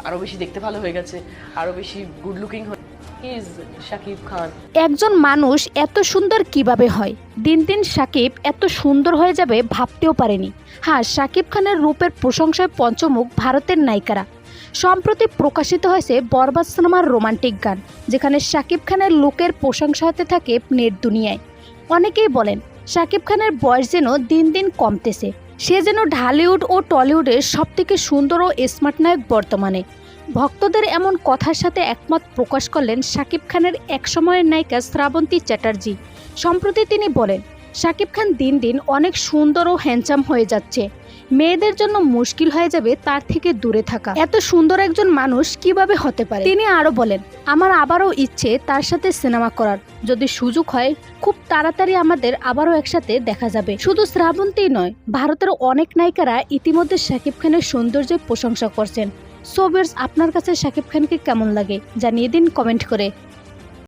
আরো বেশি দেখতে ভালো হয়ে গেছে, আরো বেশি good looking is Shakib Khan. একজন মানুষ এত সুন্দর কিভাবে হয়? দিন দিন শাকিব এত সুন্দর হয়ে যাবে ভাবতেও পারেনি। হ্যাঁ, শাকিব খানের রূপের প্রশংসায় পঞ্চমুখ ভারতের নায়িকারা। সম্প্রতি প্রকাশিত হয়েছে বরবাদ সিনেমার রোমান্টিক গান, যেখানে শাকিব খানের লুকের প্রশংসা হতে থাকে নেট দুনিয়ায়। অনেকেই বলেন শাকিব খানের বয়স যেন দিন দিন কমতেছে, সে যেন ঢালিউড ও টলিউডের সবথেকে সুন্দর ও স্মার্ট নায়ক বর্তমানে। ভক্তদের এমন কথার সাথে একমত প্রকাশ করলেন শাকিব খানের একসময়ের নায়িকা শ্রাবন্তী চ্যাটার্জি। সম্প্রতি তিনি বলেন, শাকিব খান দিন দিন অনেক সুন্দর ও হ্যান্ডসাম হয়ে যাচ্ছে, মেয়েদের জন্য মুশকিল হয়ে যাবে তার থেকে দূরে থাকা। এত সুন্দর একজন মানুষ কিভাবে হতে পারে? তিনি আরো বলেন, আমার আবারও ইচ্ছে তার সাথে সিনেমা করার, যদি সুযোগ হয় খুব তাড়াতাড়ি আমাদের আবারও একসাথে দেখা যাবে। শুধু শ্রাবন্তী নয়, ভারতের অনেক নায়িকারা ইতিমধ্যে শাকিব খানের সৌন্দর্যের প্রশংসা করছেন। সো ভিউয়ার্স, আপনার কাছে শাকিব খানকে কেমন লাগে জানিয়ে দিন কমেন্ট করে।